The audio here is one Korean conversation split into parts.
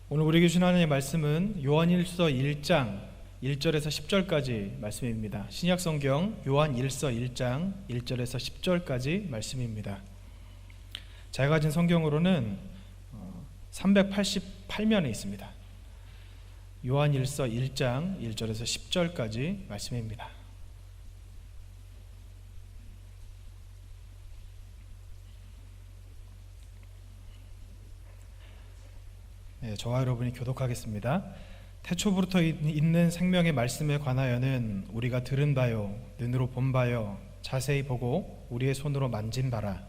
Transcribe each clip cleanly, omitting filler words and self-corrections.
오늘 우리에게 주신 하나님의 말씀은 요한일서 1장 1절에서 10절까지 말씀입니다. 신약성경 요한일서 1장 1절에서 10절까지 말씀입니다. 제가 가진 성경으로는 388면에 있습니다. 요한일서 1장 1절에서 10절까지 말씀입니다. 저와 여러분이 교독하겠습니다. 태초부터 있는 생명의 말씀에 관하여는 우리가 들은 바요, 눈으로 본 바요, 자세히 보고 우리의 손으로 만진 바라.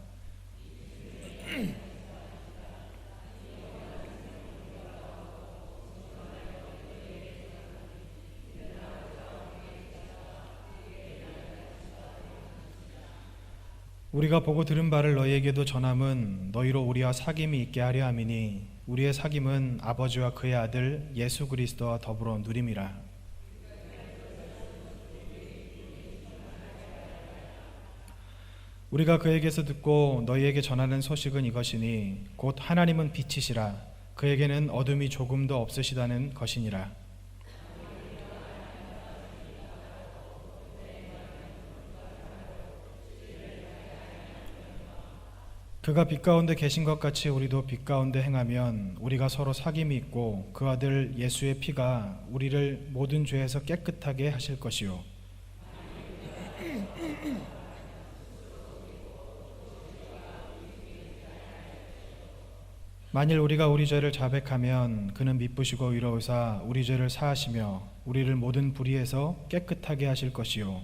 우리가 보고 들은 바를 너희에게도 전함은 너희로 우리와 사귐이 있게 하려 함이니 우리의 사귐은 아버지와 그의 아들 예수 그리스도와 더불어 누림이라. 우리가 그에게서 듣고 너희에게 전하는 소식은 이것이니 곧 하나님은 빛이시라 그에게는 어둠이 조금도 없으시다는 것이니라. 그가 빛 가운데 계신 것 같이 우리도 빛 가운데 행하면 우리가 서로 사귐이 있고 그 아들 예수의 피가 우리를 모든 죄에서 깨끗하게 하실 것이요. 만일 우리가 우리 죄를 자백하면 그는 미쁘시고 의로우사 우리 죄를 사하시며 우리를 모든 불의에서 깨끗하게 하실 것이요.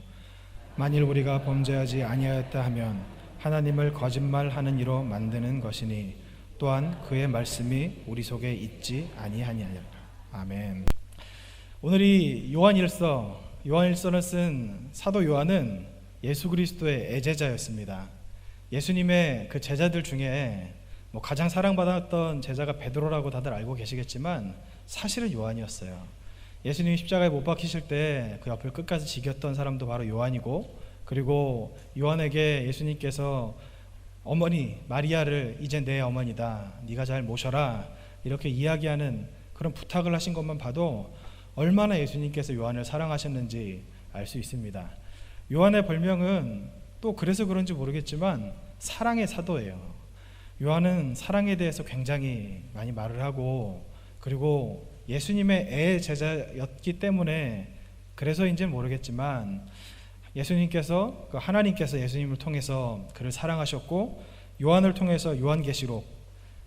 만일 우리가 범죄하지 아니하였다 하면 하나님을 거짓말하는 이로 만드는 것이니 또한 그의 말씀이 우리 속에 있지 아니하니라. 아멘. 오늘 이 요한일서를 쓴 사도 요한은 예수 그리스도의 애제자였습니다. 예수님의 그 제자들 중에 가장 사랑받았던 제자가 베드로라고 다들 알고 계시겠지만 사실은 요한이었어요. 예수님이 십자가에 못 박히실 때 그 옆을 끝까지 지켰던 사람도 바로 요한이고, 그리고 요한에게 예수님께서 어머니 마리아를 이제 내 어머니다, 네가 잘 모셔라, 이렇게 이야기하는 그런 부탁을 하신 것만 봐도 얼마나 예수님께서 요한을 사랑하셨는지 알 수 있습니다. 요한의 별명은 또 그래서 그런지 모르겠지만 사랑의 사도예요. 요한은 사랑에 대해서 굉장히 많이 말을 하고, 그리고 예수님의 애 제자였기 때문에 그래서인지는 모르겠지만 예수님께서, 하나님께서 예수님을 통해서 그를 사랑하셨고, 요한을 통해서 요한계시록,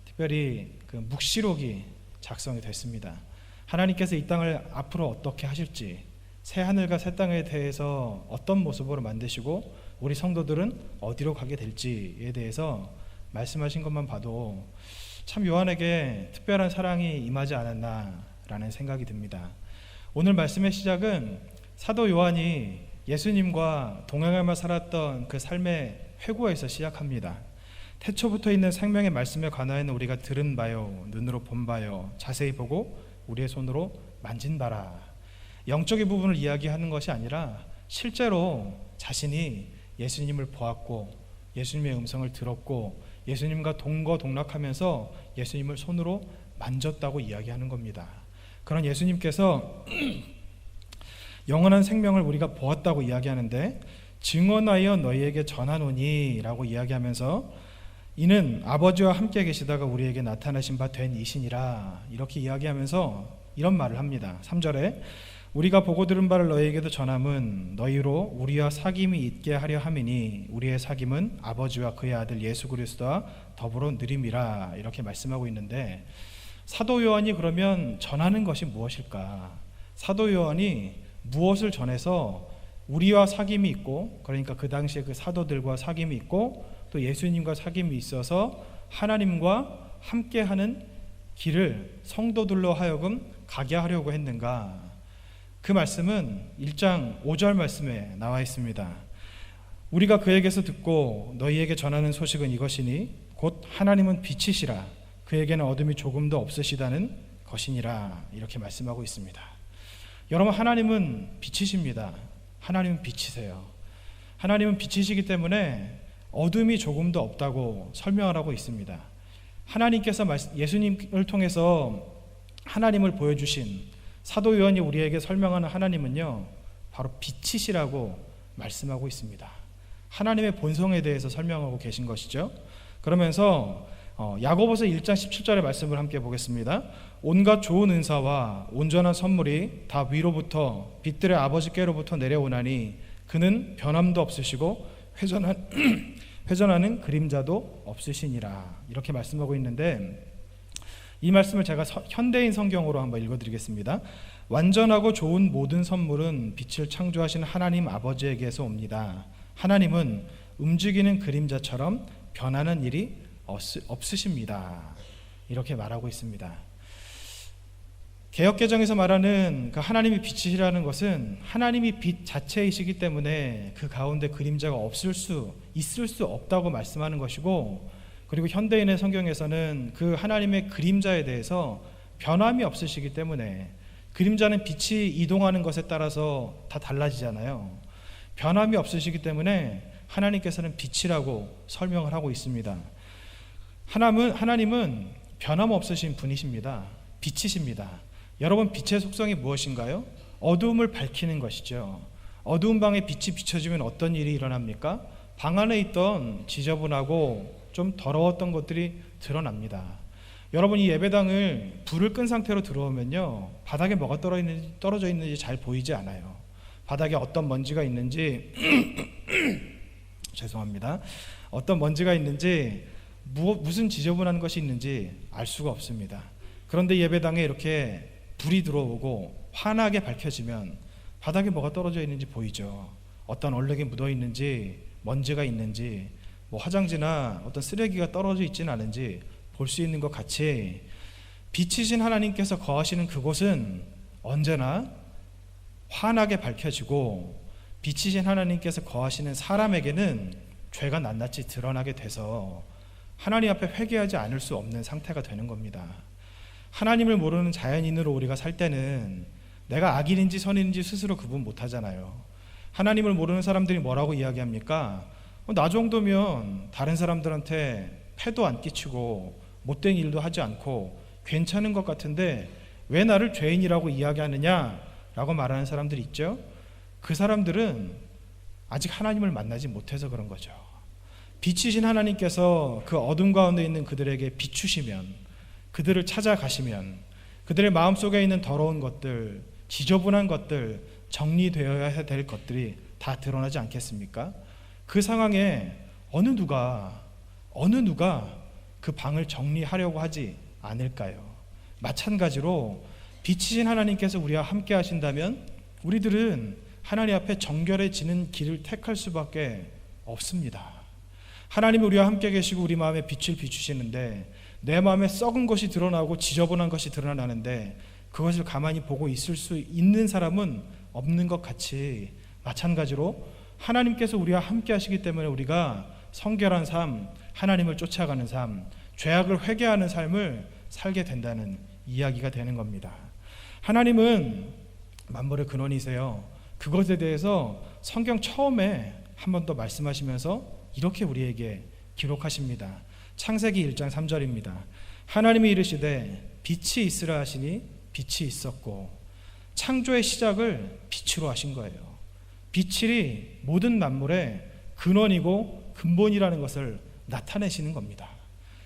특별히 그 묵시록이 작성이 됐습니다. 하나님께서 이 땅을 앞으로 어떻게 하실지, 새 하늘과 새 땅에 대해서 어떤 모습으로 만드시고 우리 성도들은 어디로 가게 될지에 대해서 말씀하신 것만 봐도 참 요한에게 특별한 사랑이 임하지 않았나라는 생각이 듭니다. 오늘 말씀의 시작은 사도 요한이 예수님과 동행하며 살았던 그 삶의 회고에서 시작합니다. 태초부터 있는 생명의 말씀에 관하여는 우리가 들은 바요, 눈으로 본 바요, 자세히 보고 우리의 손으로 만진 바라. 영적인 부분을 이야기하는 것이 아니라 실제로 자신이 예수님을 보았고 예수님의 음성을 들었고 예수님과 동거동락하면서 예수님을 손으로 만졌다고 이야기하는 겁니다. 그런 예수님께서 영원한 생명을 우리가 보았다고 이야기하는데, 증언하여 너희에게 전하노니 라고 이야기하면서 이는 아버지와 함께 계시다가 우리에게 나타나신 바 된 이시니라, 이렇게 이야기하면서 이런 말을 합니다. 3절에 우리가 보고 들은 바를 너희에게도 전함은 너희로 우리와 사귐이 있게 하려 함이니 우리의 사귐은 아버지와 그의 아들 예수 그리스도와 더불어 누림이라, 이렇게 말씀하고 있는데, 사도 요한이 그러면 전하는 것이 무엇일까? 사도 요한이 무엇을 전해서 우리와 사귐이 있고, 그러니까 그 당시에 그 사도들과 사귐이 있고 또 예수님과 사귐이 있어서 하나님과 함께하는 길을 성도들로 하여금 가게 하려고 했는가? 그 말씀은 1장 5절 말씀에 나와 있습니다. 우리가 그에게서 듣고 너희에게 전하는 소식은 이것이니 곧 하나님은 빛이시라 그에게는 어둠이 조금도 없으시다는 것이니라, 이렇게 말씀하고 있습니다. 여러분, 하나님은 빛이십니다. 하나님은 빛이세요. 하나님은 빛이시기 때문에 어둠이 조금도 없다고 설명을 하고 있습니다. 하나님께서 예수님을 통해서 하나님을 보여주신 사도 요한이 우리에게 설명하는 하나님은요, 바로 빛이시라고 말씀하고 있습니다. 하나님의 본성에 대해서 설명하고 계신 것이죠. 그러면서 야고보서 1장 17절의 말씀을 함께 보겠습니다. 온갖 좋은 은사와 온전한 선물이 다 위로부터 빛들의 아버지께로부터 내려오나니 그는 변함도 없으시고 회전하는 그림자도 없으시니라. 이렇게 말씀하고 있는데, 이 말씀을 제가 현대인 성경으로 한번 읽어드리겠습니다. 완전하고 좋은 모든 선물은 빛을 창조하신 하나님 아버지에게서 옵니다. 하나님은 움직이는 그림자처럼 변하는 일이 없으십니다. 이렇게 말하고 있습니다. 개역개정에서 말하는 그 하나님이 빛이시라는 것은 하나님이 빛 자체이시기 때문에 그 가운데 그림자가 있을 수 없다고 말씀하는 것이고, 그리고 현대인의 성경에서는 그 하나님의 그림자에 대해서 변함이 없으시기 때문에, 그림자는 빛이 이동하는 것에 따라서 다 달라지잖아요. 변함이 없으시기 때문에 하나님께서는 빛이라고 설명을 하고 있습니다. 하나님은 변함없으신 분이십니다. 빛이십니다. 여러분, 빛의 속성이 무엇인가요? 어두움을 밝히는 것이죠. 어두운 방에 빛이 비춰지면 어떤 일이 일어납니까? 방 안에 있던 지저분하고 좀 더러웠던 것들이 드러납니다. 여러분, 이 예배당을 불을 끈 상태로 들어오면요, 바닥에 뭐가 떨어져 있는지 잘 보이지 않아요. 바닥에 어떤 먼지가 있는지 죄송합니다. 어떤 먼지가 있는지 무슨 지저분한 것이 있는지 알 수가 없습니다. 그런데 예배당에 이렇게 불이 들어오고 환하게 밝혀지면 바닥에 뭐가 떨어져 있는지 보이죠. 어떤 얼룩이 묻어 있는지, 먼지가 있는지, 화장지나 어떤 쓰레기가 떨어져 있지는 않은지 볼 수 있는 것 같이, 빛이신 하나님께서 거하시는 그곳은 언제나 환하게 밝혀지고, 빛이신 하나님께서 거하시는 사람에게는 죄가 낱낱이 드러나게 돼서 하나님 앞에 회개하지 않을 수 없는 상태가 되는 겁니다. 하나님을 모르는 자연인으로 우리가 살 때는 내가 악인인지 선인인지 스스로 구분 못하잖아요. 하나님을 모르는 사람들이 뭐라고 이야기합니까? 나 정도면 다른 사람들한테 패도 안 끼치고 못된 일도 하지 않고 괜찮은 것 같은데 왜 나를 죄인이라고 이야기하느냐라고 말하는 사람들이 있죠. 그 사람들은 아직 하나님을 만나지 못해서 그런 거죠. 빛이신 하나님께서 그 어둠 가운데 있는 그들에게 비추시면, 그들을 찾아가시면 그들의 마음속에 있는 더러운 것들, 지저분한 것들, 정리되어야 될 것들이 다 드러나지 않겠습니까? 그 상황에 어느 누가 그 방을 정리하려고 하지 않을까요? 마찬가지로 빛이신 하나님께서 우리와 함께 하신다면 우리들은 하나님 앞에 정결해지는 길을 택할 수밖에 없습니다. 하나님이 우리와 함께 계시고 우리 마음에 빛을 비추시는데, 내 마음에 썩은 것이 드러나고 지저분한 것이 드러나는데 그것을 가만히 보고 있을 수 있는 사람은 없는 것 같이, 마찬가지로 하나님께서 우리와 함께 하시기 때문에 우리가 성결한 삶, 하나님을 쫓아가는 삶, 죄악을 회개하는 삶을 살게 된다는 이야기가 되는 겁니다. 하나님은 만물의 근원이세요. 그것에 대해서 성경 처음에 한 번 더 말씀하시면서 이렇게 우리에게 기록하십니다. 창세기 1장 3절입니다. 하나님이 이르시되 빛이 있으라 하시니 빛이 있었고, 창조의 시작을 빛으로 하신 거예요. 빛이 모든 만물의 근원이고 근본이라는 것을 나타내시는 겁니다.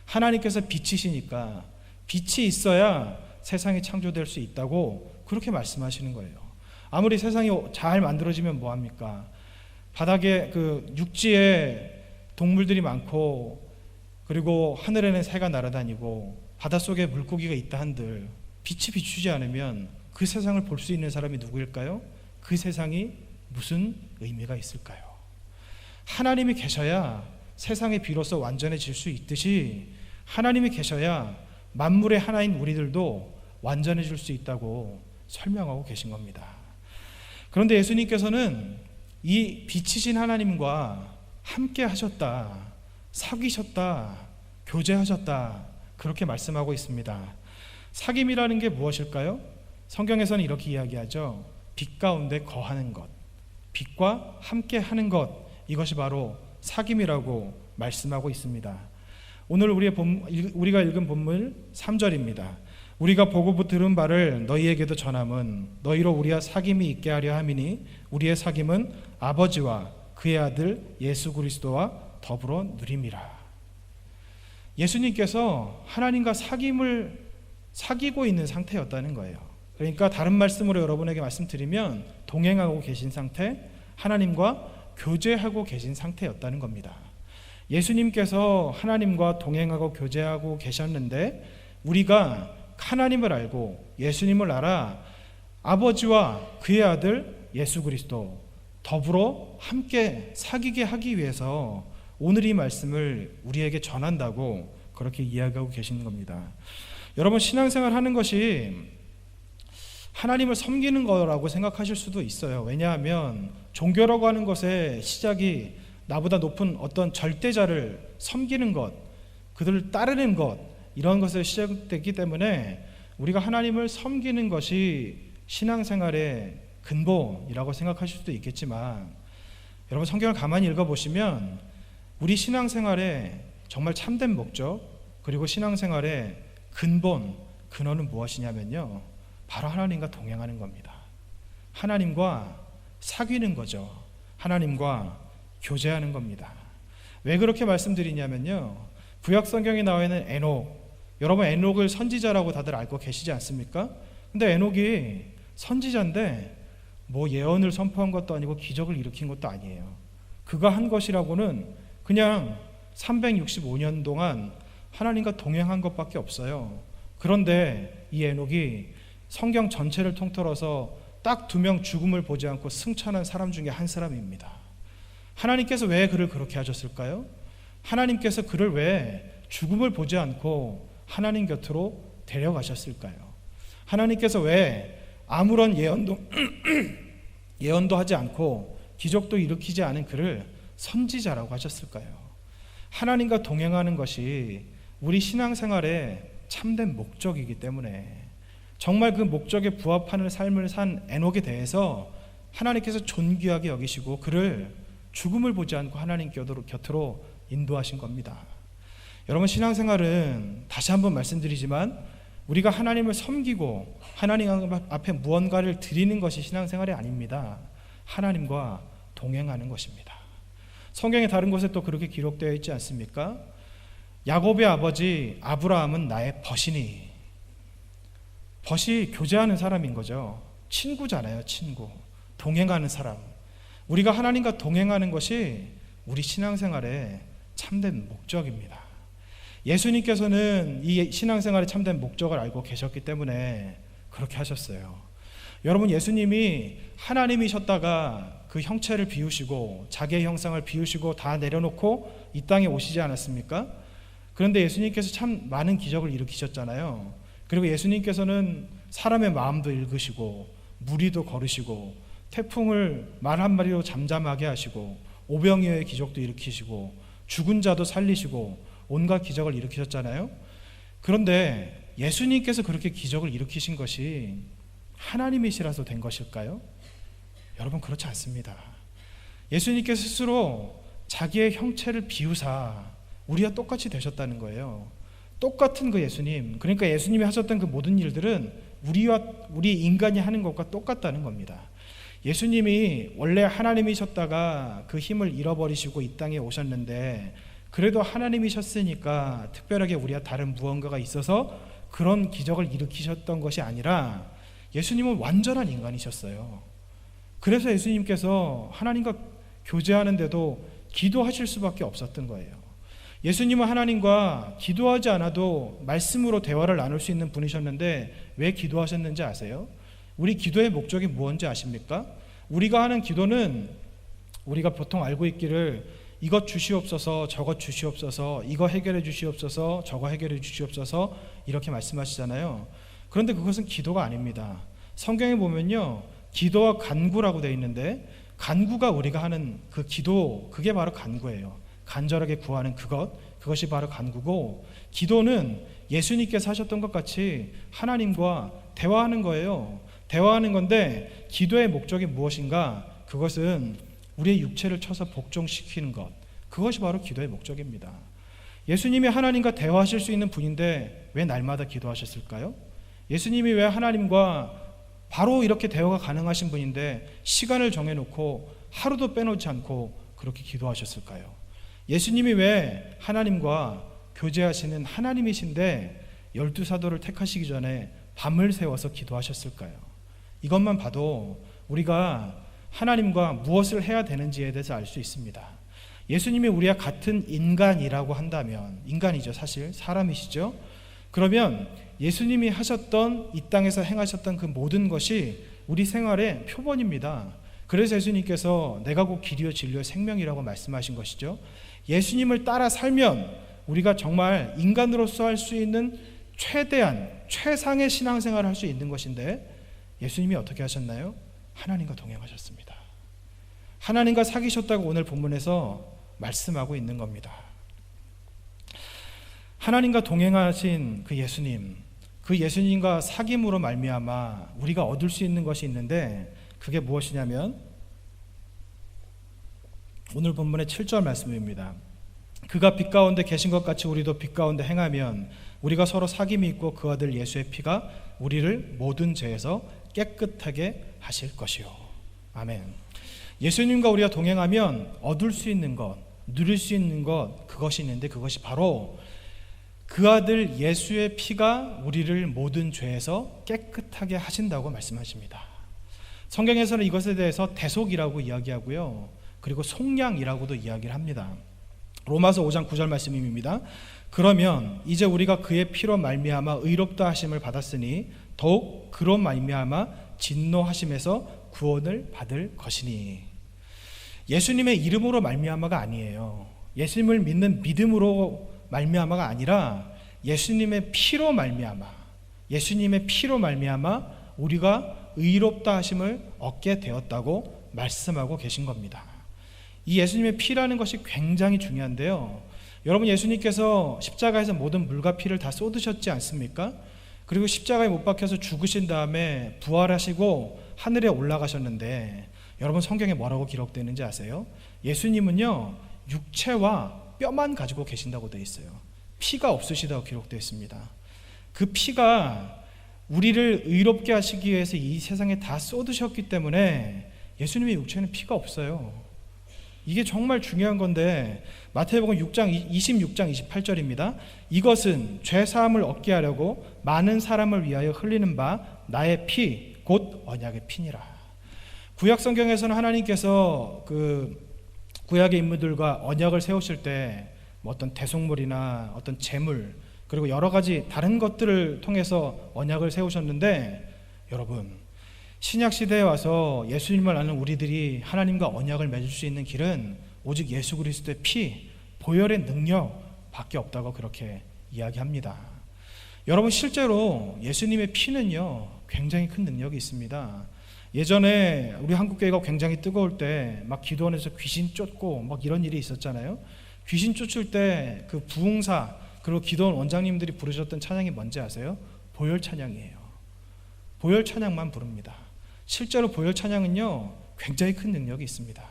하나님께서 빛이시니까 빛이 있어야 세상이 창조될 수 있다고 그렇게 말씀하시는 거예요. 아무리 세상이 잘 만들어지면 뭐합니까? 바닥에 육지에 동물들이 많고, 그리고 하늘에는 새가 날아다니고 바닷속에 물고기가 있다 한들 빛이 비추지 않으면 그 세상을 볼 수 있는 사람이 누구일까요? 그 세상이 무슨 의미가 있을까요? 하나님이 계셔야 세상이 비로소 완전해질 수 있듯이, 하나님이 계셔야 만물의 하나인 우리들도 완전해질 수 있다고 설명하고 계신 겁니다. 그런데 예수님께서는 이 빛이신 하나님과 함께 하셨다, 사귀셨다, 교제하셨다, 그렇게 말씀하고 있습니다. 사귐이라는 게 무엇일까요? 성경에서는 이렇게 이야기하죠. 빛 가운데 거하는 것, 빛과 함께 하는 것, 이것이 바로 사귐이라고 말씀하고 있습니다. 오늘 우리가 읽은 본문 3절입니다. 우리가 보고 들은 바를 너희에게도 전함은 너희로 우리와 사귐이 있게 하려 함이니 우리의 사귐은 아버지와 그의 아들 예수 그리스도와 더불어 누림이라. 예수님께서 하나님과 사귀고 있는 상태였다는 거예요. 그러니까 다른 말씀으로 여러분에게 말씀드리면 동행하고 계신 상태, 하나님과 교제하고 계신 상태였다는 겁니다. 예수님께서 하나님과 동행하고 교제하고 계셨는데 우리가 하나님을 알고 예수님을 알아 아버지와 그의 아들 예수 그리스도 더불어 함께 사귀게 하기 위해서 오늘 이 말씀을 우리에게 전한다고 그렇게 이야기하고 계시는 겁니다. 여러분, 신앙생활 하는 것이 하나님을 섬기는 거라고 생각하실 수도 있어요. 왜냐하면 종교라고 하는 것의 시작이 나보다 높은 어떤 절대자를 섬기는 것, 그들을 따르는 것, 이런 것에 시작되기 때문에 우리가 하나님을 섬기는 것이 신앙생활의 근본이라고 생각하실 수도 있겠지만, 여러분 성경을 가만히 읽어보시면 우리 신앙생활의 정말 참된 목적, 그리고 신앙생활의 근본, 근원은 무엇이냐면요, 바로 하나님과 동행하는 겁니다. 하나님과 사귀는 거죠. 하나님과 교제하는 겁니다. 왜 그렇게 말씀드리냐면요, 구약 성경에 나와 있는 에녹, 여러분 에녹을 선지자라고 다들 알고 계시지 않습니까? 근데 에녹이 선지자인데 뭐 예언을 선포한 것도 아니고 기적을 일으킨 것도 아니에요. 그가 한 것이라고는 그냥 365년 동안 하나님과 동행한 것밖에 없어요. 그런데 이 에녹이 성경 전체를 통틀어서 딱 2명 죽음을 보지 않고 승천한 사람 중에 한 사람입니다. 하나님께서 왜 그를 그렇게 하셨을까요? 하나님께서 그를 왜 죽음을 보지 않고 하나님 곁으로 데려가셨을까요? 하나님께서 왜 아무런 예언도 하지 않고 기적도 일으키지 않은 그를 선지자라고 하셨을까요? 하나님과 동행하는 것이 우리 신앙생활의 참된 목적이기 때문에 정말 그 목적에 부합하는 삶을 산 에녹에 대해서 하나님께서 존귀하게 여기시고 그를 죽음을 보지 않고 하나님 곁으로 인도하신 겁니다. 여러분, 신앙생활은 다시 한번 말씀드리지만 우리가 하나님을 섬기고 하나님 앞에 무언가를 드리는 것이 신앙생활이 아닙니다. 하나님과 동행하는 것입니다. 성경의 다른 곳에 또 그렇게 기록되어 있지 않습니까? 야곱의 아버지 아브라함은 나의 벗이니, 벗이 교제하는 사람인 거죠. 친구잖아요. 친구, 동행하는 사람. 우리가 하나님과 동행하는 것이 우리 신앙생활의 참된 목적입니다. 예수님께서는 이 신앙생활의 참된 목적을 알고 계셨기 때문에 그렇게 하셨어요. 여러분, 예수님이 하나님이셨다가 그 형체를 비우시고 자기의 형상을 비우시고 다 내려놓고 이 땅에 오시지 않았습니까? 그런데 예수님께서 참 많은 기적을 일으키셨잖아요. 그리고 예수님께서는 사람의 마음도 읽으시고 무리도 걸으시고 태풍을 말 한마디로 잠잠하게 하시고 오병이어의 기적도 일으키시고 죽은 자도 살리시고 온갖 기적을 일으키셨잖아요. 그런데 예수님께서 그렇게 기적을 일으키신 것이 하나님이시라서 된 것일까요? 여러분, 그렇지 않습니다. 예수님께서 스스로 자기의 형체를 비우사 우리와 똑같이 되셨다는 거예요. 똑같은 그 예수님, 그러니까 예수님이 하셨던 그 모든 일들은 우리 인간이 하는 것과 똑같다는 겁니다. 예수님이 원래 하나님이셨다가 그 힘을 잃어버리시고 이 땅에 오셨는데 그래도 하나님이셨으니까 특별하게 우리와 다른 무언가가 있어서 그런 기적을 일으키셨던 것이 아니라 예수님은 완전한 인간이셨어요. 그래서 예수님께서 하나님과 교제하는데도 기도하실 수밖에 없었던 거예요. 예수님은 하나님과 기도하지 않아도 말씀으로 대화를 나눌 수 있는 분이셨는데 왜 기도하셨는지 아세요? 우리 기도의 목적이 무엇인지 아십니까? 우리가 하는 기도는 우리가 보통 알고 있기를 이것 주시옵소서, 저것 주시옵소서, 이거 해결해 주시옵소서, 저거 해결해 주시옵소서, 이렇게 말씀하시잖아요. 그런데 그것은 기도가 아닙니다. 성경에 보면요, 기도와 간구라고 되어 있는데 간구가 우리가 하는 그 기도, 그게 바로 간구예요. 간절하게 구하는 그것이 바로 간구고, 기도는 예수님께서 하셨던 것 같이 하나님과 대화하는 거예요. 대화하는 건데 기도의 목적이 무엇인가? 그것은 우리의 육체를 쳐서 복종시키는 것, 그것이 바로 기도의 목적입니다. 예수님이 하나님과 대화하실 수 있는 분인데 왜 날마다 기도하셨을까요? 예수님이 왜 하나님과 바로 이렇게 대화가 가능하신 분인데 시간을 정해놓고 하루도 빼놓지 않고 그렇게 기도하셨을까요? 예수님이 왜 하나님과 교제하시는 하나님이신데 12사도를 택하시기 전에 밤을 새워서 기도하셨을까요? 이것만 봐도 우리가 하나님과 무엇을 해야 되는지에 대해서 알 수 있습니다. 예수님이 우리와 같은 인간이라고 한다면, 인간이죠, 사실 사람이시죠. 그러면 예수님이 하셨던, 이 땅에서 행하셨던 그 모든 것이 우리 생활의 표본입니다. 그래서 예수님께서 내가 곧 길이요 진리요 생명이라고 말씀하신 것이죠. 예수님을 따라 살면 우리가 정말 인간으로서 할 수 있는 최대한 최상의 신앙생활을 할 수 있는 것인데, 예수님이 어떻게 하셨나요? 하나님과 동행하셨습니다. 하나님과 사귀셨다고 오늘 본문에서 말씀하고 있는 겁니다. 하나님과 동행하신 그 예수님과 사귐으로 말미암아 우리가 얻을 수 있는 것이 있는데, 그게 무엇이냐면 오늘 본문의 7절 말씀입니다. 그가 빛 가운데 계신 것 같이 우리도 빛 가운데 행하면 우리가 서로 사귐이 있고 그 아들 예수의 피가 우리를 모든 죄에서 깨끗하게 하실 것이요. 아멘. 예수님과 우리가 동행하면 얻을 수 있는 것, 누릴 수 있는 것, 그것이 있는데, 그것이 바로 그 아들 예수의 피가 우리를 모든 죄에서 깨끗하게 하신다고 말씀하십니다. 성경에서는 이것에 대해서 대속이라고 이야기하고요, 그리고 속량이라고도 이야기를 합니다. 로마서 5장 9절 말씀입니다. 그러면 이제 우리가 그의 피로 말미암아 의롭다 하심을 받았으니 더욱 그로 말미암아 진노하심에서 구원을 받을 것이니. 예수님의 이름으로 말미암아가 아니에요. 예수님을 믿는 믿음으로 말미암아가 아니라 예수님의 피로 말미암아, 예수님의 피로 말미암아 우리가 의롭다 하심을 얻게 되었다고 말씀하고 계신 겁니다. 이 예수님의 피라는 것이 굉장히 중요한데요, 여러분, 예수님께서 십자가에서 모든 물과 피를 다 쏟으셨지 않습니까? 그리고 십자가에 못 박혀서 죽으신 다음에 부활하시고 하늘에 올라가셨는데, 여러분, 성경에 뭐라고 기록되는지 아세요? 예수님은요, 육체와 뼈만 가지고 계신다고 되어 있어요. 피가 없으시다고 기록되어 있습니다. 그 피가 우리를 의롭게 하시기 위해서 이 세상에 다 쏟으셨기 때문에 예수님의 육체는 피가 없어요. 이게 정말 중요한 건데, 마태복음 26장 28절입니다. 이것은 죄 사함을 얻게 하려고 많은 사람을 위하여 흘리는 바 나의 피 곧 언약의 피니라. 구약 성경에서는 하나님께서 그 구약의 인물들과 언약을 세우실 때 뭐 어떤 대속물이나 어떤 제물, 그리고 여러 가지 다른 것들을 통해서 언약을 세우셨는데, 여러분, 신약 시대에 와서 예수님을 아는 우리들이 하나님과 언약을 맺을 수 있는 길은 오직 예수 그리스도의 피, 보혈의 능력밖에 없다고 그렇게 이야기합니다. 여러분, 실제로 예수님의 피는요, 굉장히 큰 능력이 있습니다. 예전에 우리 한국교회가 굉장히 뜨거울 때 막 기도원에서 귀신 쫓고 막 이런 일이 있었잖아요. 귀신 쫓을 때 그 부흥사, 그리고 기도원 원장님들이 부르셨던 찬양이 뭔지 아세요? 보혈 찬양이에요. 보혈 찬양만 부릅니다. 실제로 보혈 찬양은요, 굉장히 큰 능력이 있습니다.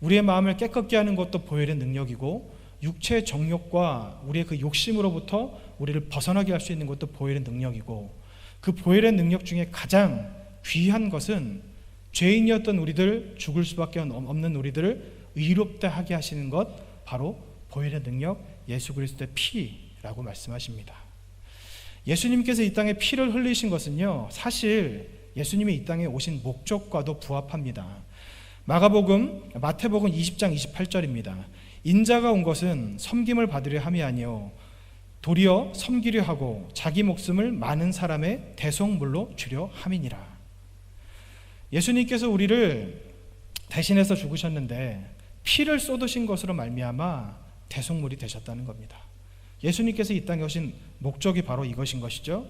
우리의 마음을 깨끗게 하는 것도 보혈의 능력이고, 육체의 정욕과 우리의 그 욕심으로부터 우리를 벗어나게 할 수 있는 것도 보혈의 능력이고, 그 보혈의 능력 중에 가장 귀한 것은 죄인이었던 우리들, 죽을 수밖에 없는 우리들을 의롭다 하게 하시는 것, 바로 보혈의 능력, 예수 그리스도의 피라고 말씀하십니다. 예수님께서 이 땅에 피를 흘리신 것은요, 사실 예수님이 이 땅에 오신 목적과도 부합합니다. 마태복음 20장 28절입니다. 인자가 온 것은 섬김을 받으려 함이 아니요 도리어 섬기려 하고 자기 목숨을 많은 사람의 대속물로 주려 함이니라. 예수님께서 우리를 대신해서 죽으셨는데 피를 쏟으신 것으로 말미암아 대속물이 되셨다는 겁니다. 예수님께서 이 땅에 오신 목적이 바로 이것인 것이죠.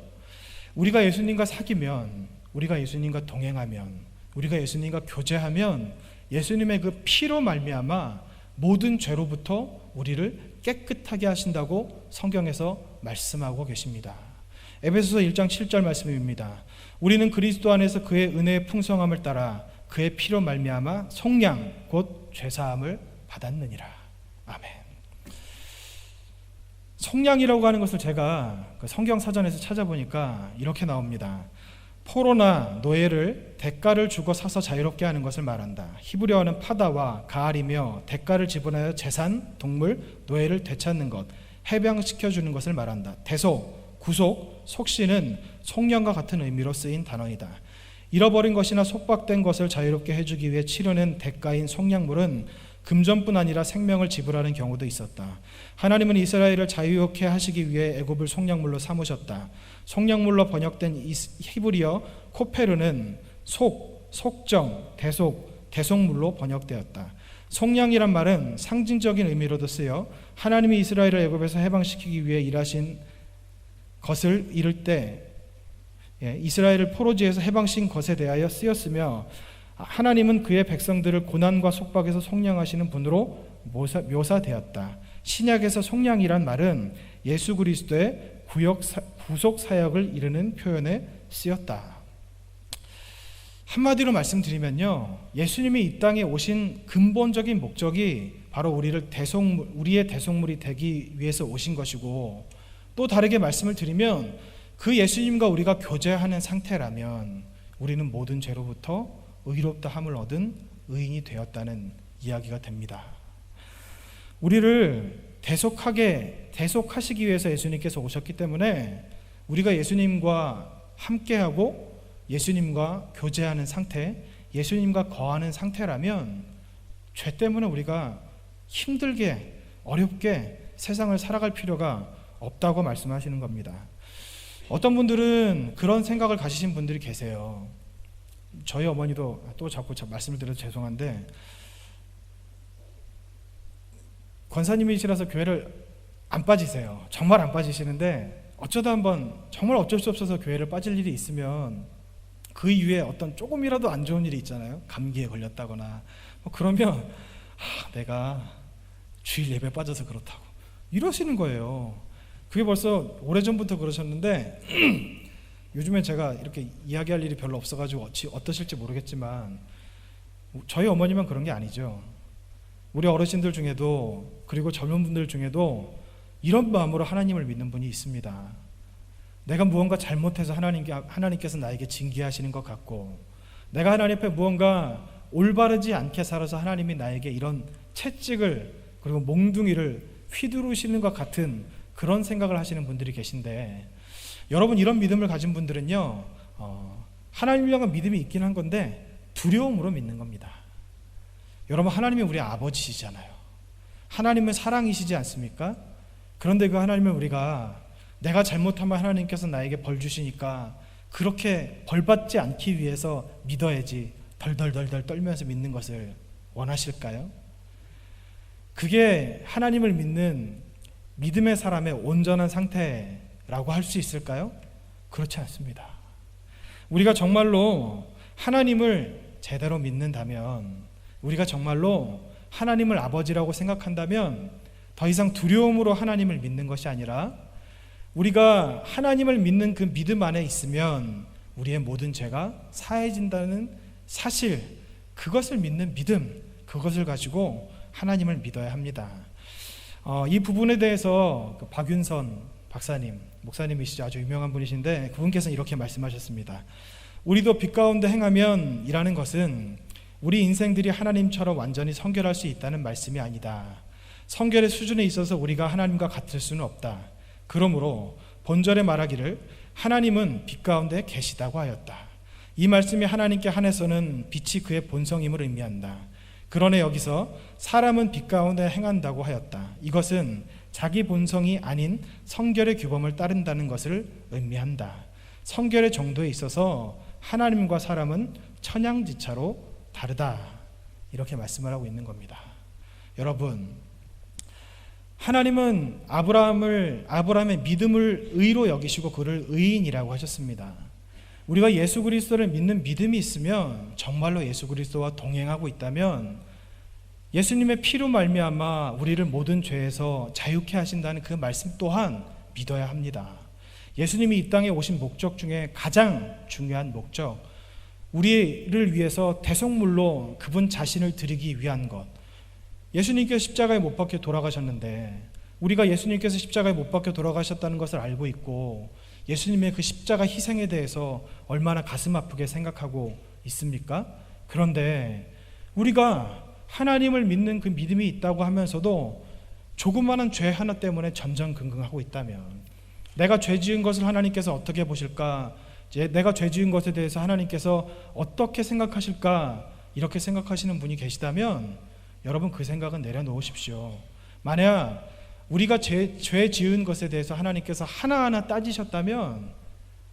우리가 예수님과 사귀면, 우리가 예수님과 동행하면, 우리가 예수님과 교제하면 예수님의 그 피로 말미암아 모든 죄로부터 우리를 깨끗하게 하신다고 성경에서 말씀하고 계십니다. 에베소서 1장 7절 말씀입니다. 우리는 그리스도 안에서 그의 은혜의 풍성함을 따라 그의 피로 말미암아 속량 곧 죄사함을 받았느니라. 아멘. 속량이라고 하는 것을 제가 그 성경 사전에서 찾아보니까 이렇게 나옵니다. 포로나 노예를 대가를 주고 사서 자유롭게 하는 것을 말한다. 히브리어는 파다와 가알이며 대가를 지불하여 재산, 동물, 노예를 되찾는 것, 해방시켜주는 것을 말한다. 대속, 구속, 속시는 속량과 같은 의미로 쓰인 단어이다. 잃어버린 것이나 속박된 것을 자유롭게 해주기 위해 치르는 대가인 속량물은 금전뿐 아니라 생명을 지불하는 경우도 있었다. 하나님은 이스라엘을 자유롭게 하시기 위해 애굽을 속량물로 삼으셨다. 속량물로 번역된 히브리어 코페르는 속, 속정, 대속, 대속물로 번역되었다. 속량이란 말은 상징적인 의미로도 쓰여 하나님이 이스라엘을 애굽에서 해방시키기 위해 일하신 것을 이룰 때 이스라엘을 포로지에서 해방시킨 것에 대하여 쓰였으며, 하나님은 그의 백성들을 고난과 속박에서 속량하시는 분으로 묘사되었다. 신약에서 속량이란 말은 예수 그리스도의 구속 사역을 이르는 표현에 쓰였다. 한마디로 말씀드리면요, 예수님이 이 땅에 오신 근본적인 목적이 바로 우리의 대속물이 되기 위해서 오신 것이고, 또 다르게 말씀을 드리면 그 예수님과 우리가 교제하는 상태라면 우리는 모든 죄로부터 의롭다 함을 얻은 의인이 되었다는 이야기가 됩니다. 우리를 대속하시기 위해서 예수님께서 오셨기 때문에 우리가 예수님과 함께하고 예수님과 교제하는 상태, 예수님과 거하는 상태라면 죄 때문에 우리가 힘들게 어렵게 세상을 살아갈 필요가 없다고 말씀하시는 겁니다. 어떤 분들은 그런 생각을 가지신 분들이 계세요. 저희 어머니도 또 자꾸 말씀을 드려서 죄송한데, 권사님이시라서 교회를 안 빠지세요. 정말 안 빠지시는데 어쩌다 한번 정말 어쩔 수 없어서 교회를 빠질 일이 있으면 그 이후에 어떤 조금이라도 안 좋은 일이 있잖아요. 감기에 걸렸다거나 그러면 내가 주일 예배 빠져서 그렇다고 이러시는 거예요. 그게 벌써 오래전부터 그러셨는데 요즘에 제가 이렇게 이야기할 일이 별로 없어가지고 어떠실지 모르겠지만 저희 어머니만 그런 게 아니죠. 우리 어르신들 중에도, 그리고 젊은 분들 중에도 이런 마음으로 하나님을 믿는 분이 있습니다. 내가 무언가 잘못해서 하나님께서 나에게 징계하시는 것 같고, 내가 하나님 앞에 무언가 올바르지 않게 살아서 하나님이 나에게 이런 채찍을, 그리고 몽둥이를 휘두르시는 것 같은 그런 생각을 하시는 분들이 계신데, 여러분, 이런 믿음을 가진 분들은요, 하나님을 향한 믿음이 있긴 한 건데 두려움으로 믿는 겁니다. 여러분, 하나님이 우리 아버지시잖아요. 하나님은 사랑이시지 않습니까? 그런데 그 하나님을 우리가 내가 잘못하면 하나님께서 나에게 벌 주시니까 그렇게 벌 받지 않기 위해서 믿어야지 덜덜덜덜 떨면서 믿는 것을 원하실까요? 그게 하나님을 믿는 믿음의 사람의 온전한 상태라고 할 수 있을까요? 그렇지 않습니다. 우리가 정말로 하나님을 제대로 믿는다면, 우리가 정말로 하나님을 아버지라고 생각한다면 더 이상 두려움으로 하나님을 믿는 것이 아니라, 우리가 하나님을 믿는 그 믿음 안에 있으면 우리의 모든 죄가 사해진다는 사실, 그것을 믿는 믿음, 그것을 가지고 하나님을 믿어야 합니다. 이 부분에 대해서 박윤선 박사님, 목사님이시죠. 아주 유명한 분이신데 그분께서는 이렇게 말씀하셨습니다. 우리도 빛 가운데 행하면 이라는 것은 우리 인생들이 하나님처럼 완전히 성결할 수 있다는 말씀이 아니다. 성결의 수준에 있어서 우리가 하나님과 같을 수는 없다. 그러므로 본절에 말하기를 하나님은 빛 가운데 계시다고 하였다. 이 말씀이 하나님께 한해서는 빛이 그의 본성임을 의미한다. 그러나 여기서 사람은 빛 가운데 행한다고 하였다. 이것은 자기 본성이 아닌 성결의 규범을 따른다는 것을 의미한다. 성결의 정도에 있어서 하나님과 사람은 천양지차로 다르다. 이렇게 말씀을 하고 있는 겁니다. 여러분, 하나님은 아브라함의 믿음을 의로 여기시고 그를 의인이라고 하셨습니다. 우리가 예수 그리스도를 믿는 믿음이 있으면, 정말로 예수 그리스도와 동행하고 있다면 예수님의 피로 말미암아 우리를 모든 죄에서 자유케 하신다는 그 말씀 또한 믿어야 합니다. 예수님이 이 땅에 오신 목적 중에 가장 중요한 목적, 우리를 위해서 대속물로 그분 자신을 드리기 위한 것. 예수님께서 십자가에 못 박혀 돌아가셨는데 우리가 예수님께서 십자가에 못 박혀 돌아가셨다는 것을 알고 있고 예수님의 그 십자가 희생에 대해서 얼마나 가슴 아프게 생각하고 있습니까? 그런데 우리가 하나님을 믿는 그 믿음이 있다고 하면서도 조그마한 죄 하나 때문에 전전긍긍하고 있다면, 내가 죄 지은 것을 하나님께서 어떻게 보실까? 내가 죄 지은 것에 대해서 하나님께서 어떻게 생각하실까? 이렇게 생각하시는 분이 계시다면 여러분, 그 생각은 내려놓으십시오. 만약 우리가 죄 지은 것에 대해서 하나님께서 하나하나 따지셨다면,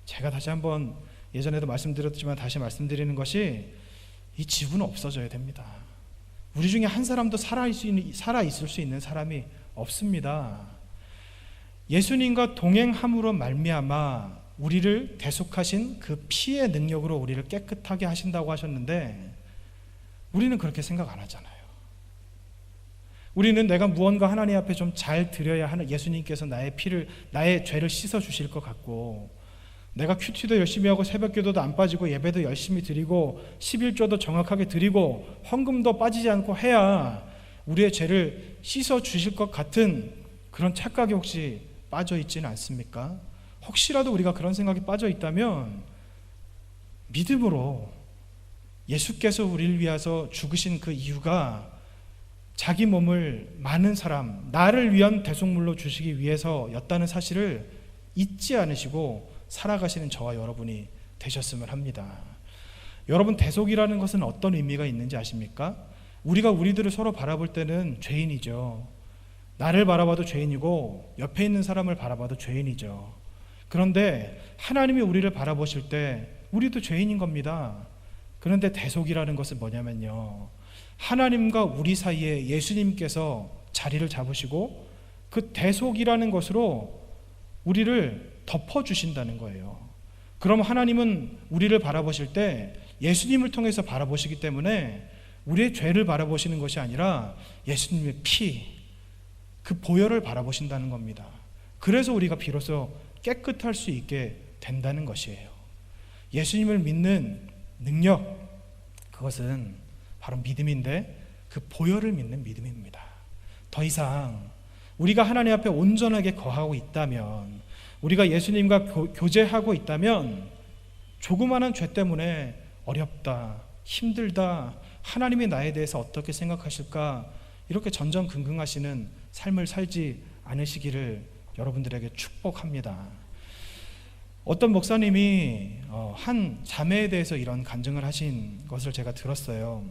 제가 다시 한번 예전에도 말씀드렸지만 다시 말씀드리는 것이, 이 지구는 없어져야 됩니다. 우리 중에 한 사람도 살아있을 수 있는 사람이 없습니다. 예수님과 동행함으로 말미암아 우리를 대속하신 그 피의 능력으로 우리를 깨끗하게 하신다고 하셨는데, 우리는 그렇게 생각 안 하잖아요. 우리는 내가 무언가 하나님 앞에 좀 잘 드려야 하는, 예수님께서 나의 죄를 씻어 주실 것 같고, 내가 큐티도 열심히 하고 새벽기도도 안 빠지고 예배도 열심히 드리고 11조도 정확하게 드리고 헌금도 빠지지 않고 해야 우리의 죄를 씻어 주실 것 같은 그런 착각에 혹시 빠져 있지는 않습니까? 혹시라도 우리가 그런 생각에 빠져 있다면 믿음으로 예수께서 우리를 위해서 죽으신 그 이유가 자기 몸을 많은 사람, 나를 위한 대속물로 주시기 위해서였다는 사실을 잊지 않으시고 살아가시는 저와 여러분이 되셨으면 합니다. 여러분, 대속이라는 것은 어떤 의미가 있는지 아십니까? 우리가 우리들을 서로 바라볼 때는 죄인이죠. 나를 바라봐도 죄인이고 옆에 있는 사람을 바라봐도 죄인이죠. 그런데 하나님이 우리를 바라보실 때 우리도 죄인인 겁니다. 그런데 대속이라는 것은 뭐냐면요, 하나님과 우리 사이에 예수님께서 자리를 잡으시고 그 대속이라는 것으로 우리를 덮어주신다는 거예요. 그럼 하나님은 우리를 바라보실 때 예수님을 통해서 바라보시기 때문에 우리의 죄를 바라보시는 것이 아니라 예수님의 피, 그 보혈을 바라보신다는 겁니다. 그래서 우리가 비로소 깨끗할 수 있게 된다는 것이에요. 예수님을 믿는 능력, 그것은 바로 믿음인데 그 보혈을 믿는 믿음입니다. 더 이상 우리가 하나님 앞에 온전하게 거하고 있다면, 우리가 예수님과 교제하고 있다면 조그마한 죄 때문에 어렵다, 힘들다, 하나님이 나에 대해서 어떻게 생각하실까, 이렇게 전전긍긍하시는 삶을 살지 않으시기를 여러분들에게 축복합니다. 어떤 목사님이 한 자매에 대해서 이런 간증을 하신 것을 제가 들었어요.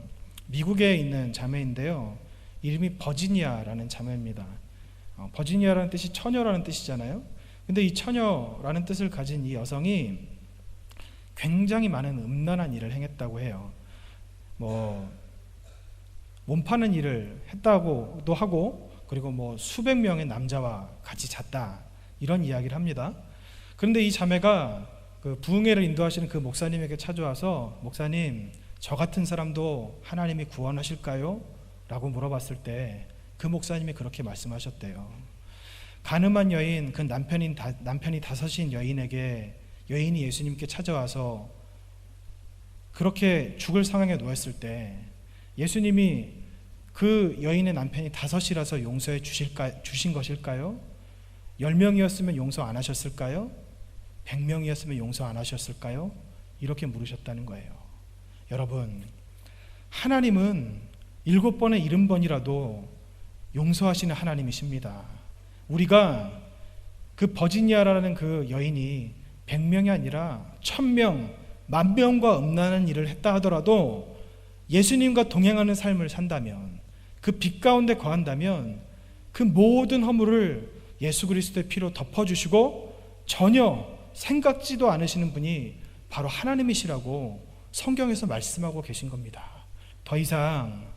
미국에 있는 자매인데요, 이름이 버지니아라는 자매입니다. 버지니아라는 뜻이 처녀라는 뜻이잖아요. 근데 이 처녀라는 뜻을 가진 이 여성이 굉장히 많은 음란한 일을 행했다고 해요. 몸 파는 일을 했다고도 하고, 그리고 수백 명의 남자와 같이 잤다, 이런 이야기를 합니다. 그런데 이 자매가 그 부흥회를 인도하시는 그 목사님에게 찾아와서, 목사님, 저 같은 사람도 하나님이 구원하실까요? 라고 물어봤을 때 그 목사님이 그렇게 말씀하셨대요. 가늠한 여인, 그 남편이 다섯인 여인에게, 여인이 예수님께 찾아와서 그렇게 죽을 상황에 놓였을 때 예수님이 그 여인의 남편이 다섯이라서 용서해 주신 것일까요? 10명이었으면 용서 안 하셨을까요? 100명이었으면 용서 안 하셨을까요? 이렇게 물으셨다는 거예요. 여러분, 하나님은 7번에 70번이라도 용서하시는 하나님이십니다. 우리가 그 버지니아라는 그 여인이 100명이 아니라 1000명, 10,000명과 음란한 일을 했다 하더라도 예수님과 동행하는 삶을 산다면, 그 빛 가운데 거한다면 그 모든 허물을 예수 그리스도의 피로 덮어주시고 전혀 생각지도 않으시는 분이 바로 하나님이시라고 성경에서 말씀하고 계신 겁니다. 더 이상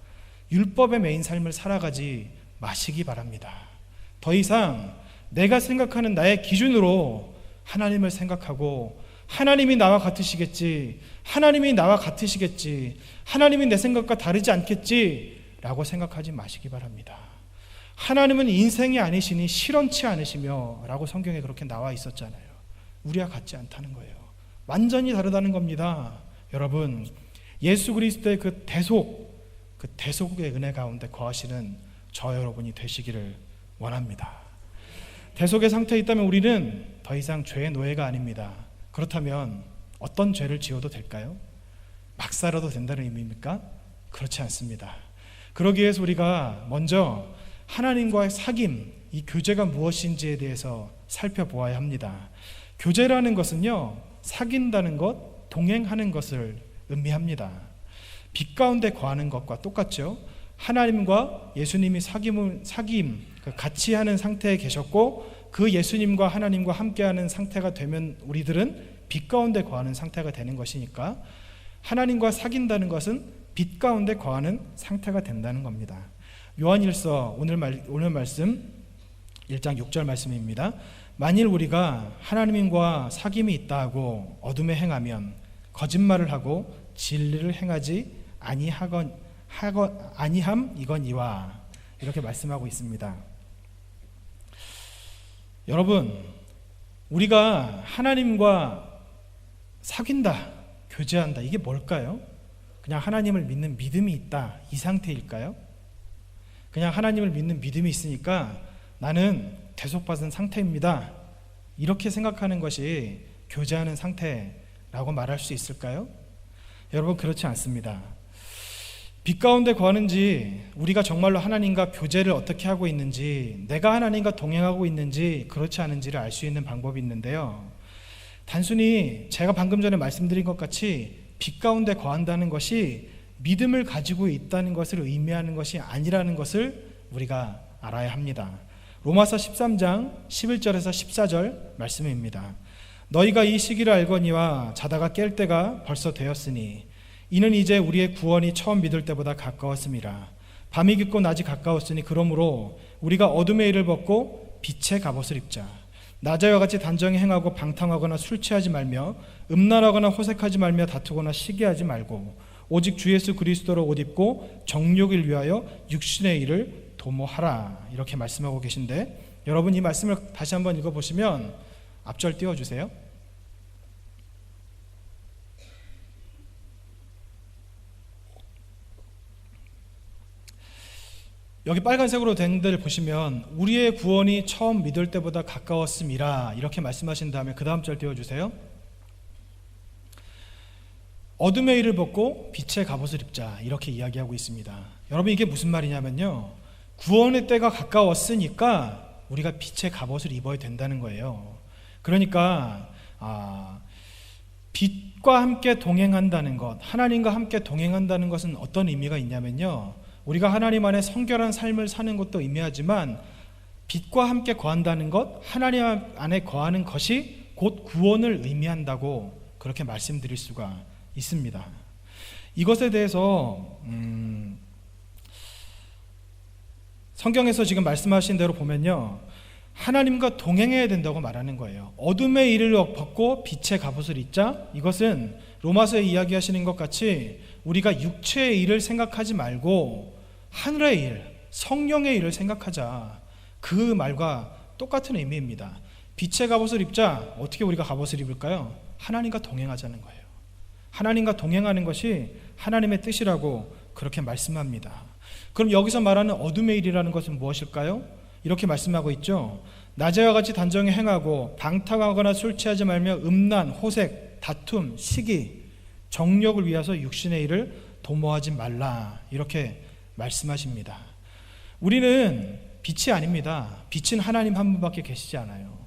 율법에 매인 삶을 살아가지 마시기 바랍니다. 더 이상 내가 생각하는 나의 기준으로 하나님을 생각하고, 하나님이 나와 같으시겠지, 하나님이 나와 같으시겠지, 하나님이 내 생각과 다르지 않겠지 라고 생각하지 마시기 바랍니다. 하나님은 인생이 아니시니 실현치 않으시며 라고 성경에 그렇게 나와 있었잖아요. 우리와 같지 않다는 거예요. 완전히 다르다는 겁니다. 여러분, 예수 그리스도의 그 대속의 은혜 가운데 거하시는 저 여러분이 되시기를 원합니다. 대속의 상태에 있다면 우리는 더 이상 죄의 노예가 아닙니다. 그렇다면 어떤 죄를 지어도 될까요? 막 살아도 된다는 의미입니까? 그렇지 않습니다. 그러기 위해서 우리가 먼저 하나님과의 사귐, 이 교제가 무엇인지에 대해서 살펴보아야 합니다. 교제라는 것은요, 사귄다는 것, 동행하는 것을 의미합니다. 빛 가운데 거하는 것과 똑같죠. 하나님과 예수님이 사귐, 같이 하는 상태에 계셨고 그 예수님과 하나님과 함께하는 상태가 되면 우리들은 빛 가운데 거하는 상태가 되는 것이니까 하나님과 사귄다는 것은 빛 가운데 거하는 상태가 된다는 겁니다. 요한일서 오늘 말씀 1장 6절 말씀입니다. 만일 우리가 하나님과 사귐이 있다 하고 어둠에 행하면 거짓말을 하고 진리를 행하지 아니함 이거니와, 이렇게 말씀하고 있습니다. 여러분, 우리가 하나님과 사귄다, 교제한다, 이게 뭘까요? 그냥 하나님을 믿는 믿음이 있다, 이 상태일까요? 그냥 하나님을 믿는 믿음이 있으니까 나는 대속받은 상태입니다, 이렇게 생각하는 것이 교제하는 상태라고 말할 수 있을까요? 여러분, 그렇지 않습니다. 빛 가운데 거하는지, 우리가 정말로 하나님과 교제를 어떻게 하고 있는지, 내가 하나님과 동행하고 있는지 그렇지 않은지를 알 수 있는 방법이 있는데요, 단순히 제가 방금 전에 말씀드린 것 같이 빛 가운데 거한다는 것이 믿음을 가지고 있다는 것을 의미하는 것이 아니라는 것을 우리가 알아야 합니다. 로마서 13장 11절에서 14절 말씀입니다. 너희가 이 시기를 알거니와 자다가 깰 때가 벌써 되었으니 이는 이제 우리의 구원이 처음 믿을 때보다 가까웠음이라. 밤이 깊고 낮이 가까웠으니 그러므로 우리가 어둠의 일을 벗고 빛의 갑옷을 입자. 낮에와 같이 단정히 행하고 방탕하거나 술 취하지 말며 음란하거나 호색하지 말며 다투거나 시기하지 말고 오직 주 예수 그리스도로 옷 입고 정욕을 위하여 육신의 일을 도모하라, 이렇게 말씀하고 계신데, 여러분 이 말씀을 다시 한번 읽어보시면 앞절 띄워주세요. 여기 빨간색으로 된 데를 보시면 우리의 구원이 처음 믿을 때보다 가까웠음이라, 이렇게 말씀하신 다음에 그 다음 절 띄워주세요. 어둠의 일을 벗고 빛의 갑옷을 입자, 이렇게 이야기하고 있습니다. 여러분, 이게 무슨 말이냐면요, 구원의 때가 가까웠으니까 우리가 빛의 갑옷을 입어야 된다는 거예요. 그러니까 빛과 함께 동행한다는 것, 하나님과 함께 동행한다는 것은 어떤 의미가 있냐면요, 우리가 하나님 안에 성결한 삶을 사는 것도 의미하지만 빛과 함께 거한다는 것, 하나님 안에 거하는 것이 곧 구원을 의미한다고 그렇게 말씀드릴 수가 있습니다. 이것에 대해서 성경에서 지금 말씀하신 대로 보면요, 하나님과 동행해야 된다고 말하는 거예요. 어둠의 일을 벗고 빛의 갑옷을 입자, 이것은 로마서에 이야기하시는 것 같이 우리가 육체의 일을 생각하지 말고 하늘의 일, 성령의 일을 생각하자, 그 말과 똑같은 의미입니다. 빛의 갑옷을 입자, 어떻게 우리가 갑옷을 입을까요? 하나님과 동행하자는 거예요. 하나님과 동행하는 것이 하나님의 뜻이라고 그렇게 말씀합니다. 그럼 여기서 말하는 어둠의 일이라는 것은 무엇일까요? 이렇게 말씀하고 있죠. 낮에와 같이 단정히 행하고 방탕하거나 술 취하지 말며 음란, 호색, 다툼, 시기, 정욕을 위해서 육신의 일을 도모하지 말라, 이렇게 말씀하십니다. 우리는 빛이 아닙니다. 빛은 하나님 한 분밖에 계시지 않아요.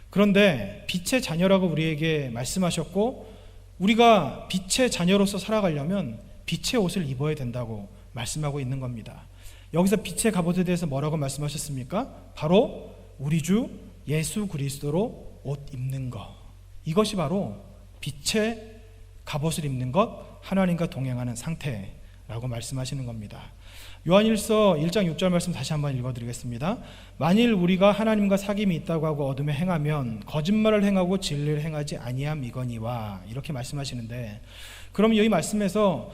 그런데 빛의 자녀라고 우리에게 말씀하셨고, 우리가 빛의 자녀로서 살아가려면 빛의 옷을 입어야 된다고 말씀하고 있는 겁니다. 여기서 빛의 갑옷에 대해서 뭐라고 말씀하셨습니까? 바로 우리 주 예수 그리스도로 옷 입는 것, 이것이 바로 빛의 갑옷을 입는 것, 하나님과 동행하는 상태라고 말씀하시는 겁니다. 요한일서 1장 6절 말씀 다시 한번 읽어드리겠습니다. 만일 우리가 하나님과 사귐이 있다고 하고 어둠에 행하면 거짓말을 행하고 진리를 행하지 아니함 이거니와, 이렇게 말씀하시는데, 그럼 여기 말씀에서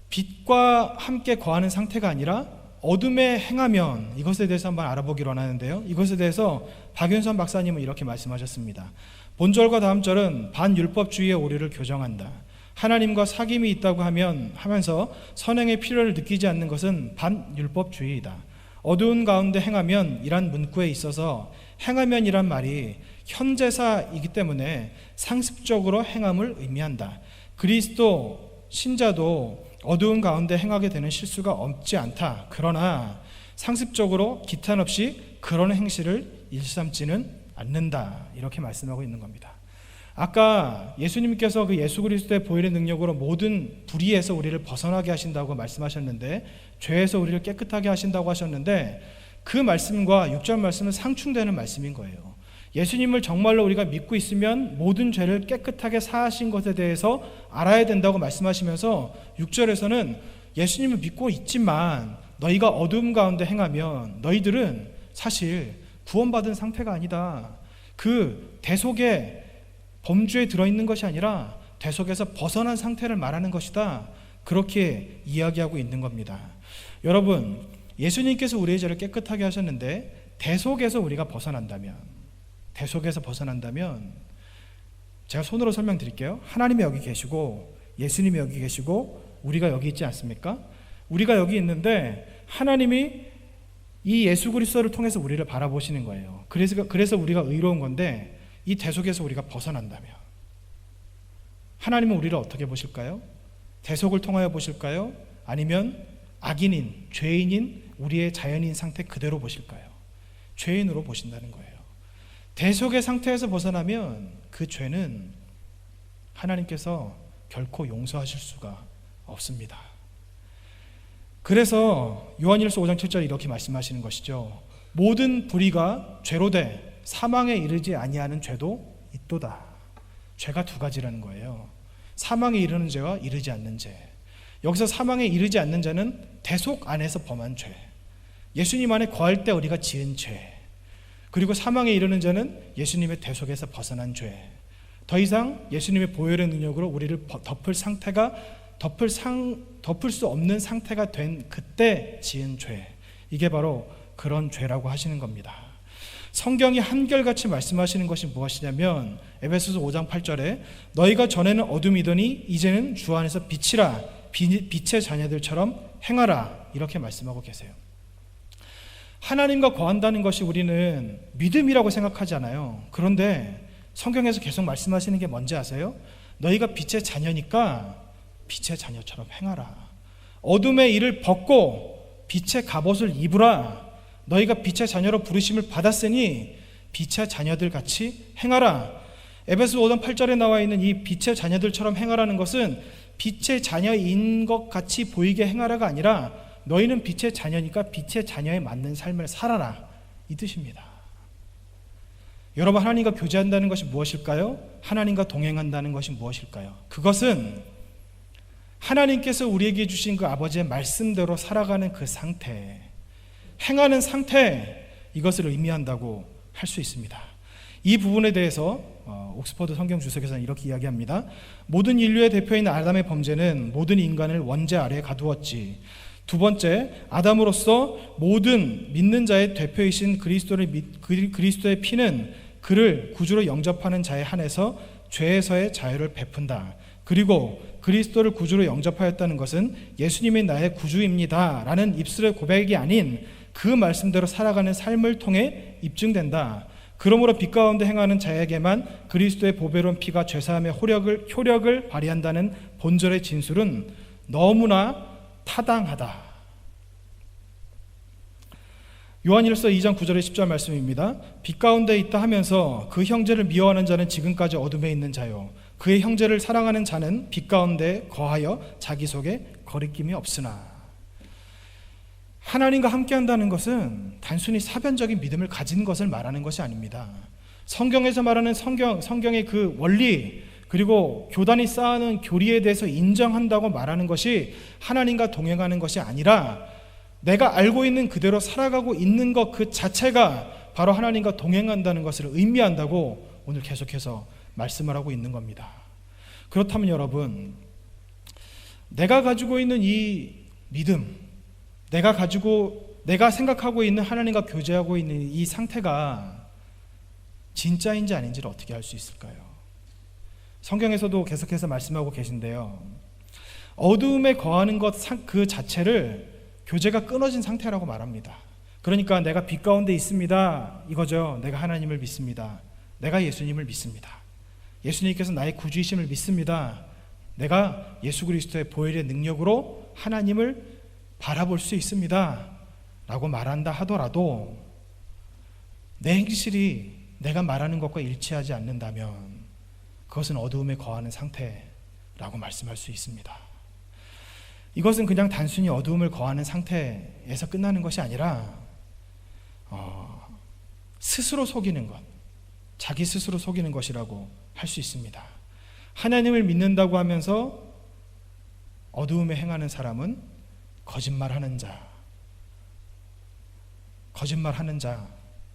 빛과 함께 거하는 상태가 아니라 어둠에 행하면, 이것에 대해서 한번 알아보기로 하는데요, 이것에 대해서 박윤선 박사님은 이렇게 말씀하셨습니다. 본절과 다음 절은 반율법주의의 오류를 교정한다. 하나님과 사귐이 있다고 하면서 선행의 필요를 느끼지 않는 것은 반율법주의이다. 어두운 가운데 행하면 이란 문구에 있어서 행하면이란 말이 현재사이기 때문에 상습적으로 행함을 의미한다. 그리스도 신자도 어두운 가운데 행하게 되는 실수가 없지 않다. 그러나 상습적으로 기탄 없이 그런 행실을 일삼지는 않는다. 이렇게 말씀하고 있는 겁니다. 아까 예수님께서 그 예수 그리스도의 보혈의 능력으로 모든 불의에서 우리를 벗어나게 하신다고 말씀하셨는데, 죄에서 우리를 깨끗하게 하신다고 하셨는데, 그 말씀과 6절 말씀은 상충되는 말씀인 거예요. 예수님을 정말로 우리가 믿고 있으면 모든 죄를 깨끗하게 사하신 것에 대해서 알아야 된다고 말씀하시면서 6절에서는 예수님을 믿고 있지만 너희가 어둠 가운데 행하면 너희들은 사실 구원받은 상태가 아니다. 그 대속에 범주에 들어있는 것이 아니라 대속에서 벗어난 상태를 말하는 것이다. 그렇게 이야기하고 있는 겁니다. 여러분, 예수님께서 우리의 죄를 깨끗하게 하셨는데 대속에서 우리가 벗어난다면 제가 손으로 설명드릴게요. 하나님이 여기 계시고 예수님이 여기 계시고 우리가 여기 있지 않습니까? 우리가 여기 있는데 하나님이 이 예수 그리스도를 통해서 우리를 바라보시는 거예요. 그래서 우리가 의로운 건데, 이 대속에서 우리가 벗어난다면 하나님은 우리를 어떻게 보실까요? 대속을 통하여 보실까요? 아니면 악인인, 죄인인 우리의 자연인 상태 그대로 보실까요? 죄인으로 보신다는 거예요. 대속의 상태에서 벗어나면 그 죄는 하나님께서 결코 용서하실 수가 없습니다. 그래서 요한일서 5장 7절에 이렇게 말씀하시는 것이죠. 모든 불의가 죄로 돼 사망에 이르지 아니하는 죄도 있도다. 죄가 두 가지라는 거예요. 사망에 이르는 죄와 이르지 않는 죄. 여기서 사망에 이르지 않는 죄는 대속 안에서 범한 죄, 예수님 안에 거할 때 우리가 지은 죄. 그리고 사망에 이르는 죄는 예수님의 대속에서 벗어난 죄. 더 이상 예수님의 보혈의 능력으로 우리를 덮을 수 없는 상태가 된 그때 지은 죄. 이게 바로 그런 죄라고 하시는 겁니다. 성경이 한결같이 말씀하시는 것이 무엇이냐면 에베소서 5장 8절에 너희가 전에는 어둠이더니 이제는 주 안에서 빛이라, 빛의 자녀들처럼 행하라, 이렇게 말씀하고 계세요. 하나님과 거한다는 것이 우리는 믿음이라고 생각하잖아요. 그런데 성경에서 계속 말씀하시는 게 뭔지 아세요? 너희가 빛의 자녀니까 빛의 자녀처럼 행하라. 어둠의 일을 벗고 빛의 갑옷을 입으라. 너희가 빛의 자녀로 부르심을 받았으니 빛의 자녀들 같이 행하라. 에베소 5장 8절에 나와 있는 이 빛의 자녀들처럼 행하라는 것은 빛의 자녀인 것 같이 보이게 행하라가 아니라 너희는 빛의 자녀니까 빛의 자녀에 맞는 삶을 살아라, 이 뜻입니다. 여러분, 하나님과 교제한다는 것이 무엇일까요? 하나님과 동행한다는 것이 무엇일까요? 그것은 하나님께서 우리에게 주신 그 아버지의 말씀대로 살아가는 그 상태, 행하는 상태, 이것을 의미한다고 할 수 있습니다. 이 부분에 대해서 옥스퍼드 성경 주석에서는 이렇게 이야기합니다. 모든 인류의 대표인 아담의 범죄는 모든 인간을 원죄 아래에 가두었지. 두 번째, 아담으로서 모든 믿는 자의 대표이신 그리스도의 피는 그를 구주로 영접하는 자에 한해서 죄에서의 자유를 베푼다. 그리고 그리스도를 구주로 영접하였다는 것은 예수님이 나의 구주입니다 라는 입술의 고백이 아닌 그 말씀대로 살아가는 삶을 통해 입증된다. 그러므로 빛 가운데 행하는 자에게만 그리스도의 보배로운 피가 죄사함의 효력을 발휘한다는 본절의 진술은 너무나 타당하다. 요한일서 2장 9절의 10절 말씀입니다. 빛 가운데 있다 하면서 그 형제를 미워하는 자는 지금까지 어둠에 있는 자요, 그의 형제를 사랑하는 자는 빛 가운데 거하여 자기 속에 거리낌이 없으나. 하나님과 함께한다는 것은 단순히 사변적인 믿음을 가진 것을 말하는 것이 아닙니다. 성경에서 말하는 성경의 그 원리, 그리고 교단이 쌓아놓은 교리에 대해서 인정한다고 말하는 것이 하나님과 동행하는 것이 아니라 내가 알고 있는 그대로 살아가고 있는 것 그 자체가 바로 하나님과 동행한다는 것을 의미한다고 오늘 계속해서 말씀을 하고 있는 겁니다. 그렇다면 여러분, 내가 가지고 있는 이 믿음, 내가 생각하고 있는 하나님과 교제하고 있는 이 상태가 진짜인지 아닌지를 어떻게 알 수 있을까요? 성경에서도 계속해서 말씀하고 계신데요, 어두움에 거하는 것 그 자체를 교제가 끊어진 상태라고 말합니다. 그러니까 내가 빛 가운데 있습니다 이거죠. 내가 하나님을 믿습니다. 내가 예수님을 믿습니다. 예수님께서 나의 구주이심을 믿습니다. 내가 예수 그리스도의 보혈의 능력으로 하나님을 바라볼 수 있습니다 라고 말한다 하더라도 내 행실이 내가 말하는 것과 일치하지 않는다면 그것은 어두움에 거하는 상태라고 말씀할 수 있습니다. 이것은 그냥 단순히 어두움을 거하는 상태에서 끝나는 것이 아니라 스스로 속이는 것, 자기 스스로 속이는 것이라고 할 수 있습니다. 하나님을 믿는다고 하면서 어두움에 행하는 사람은 거짓말하는 자,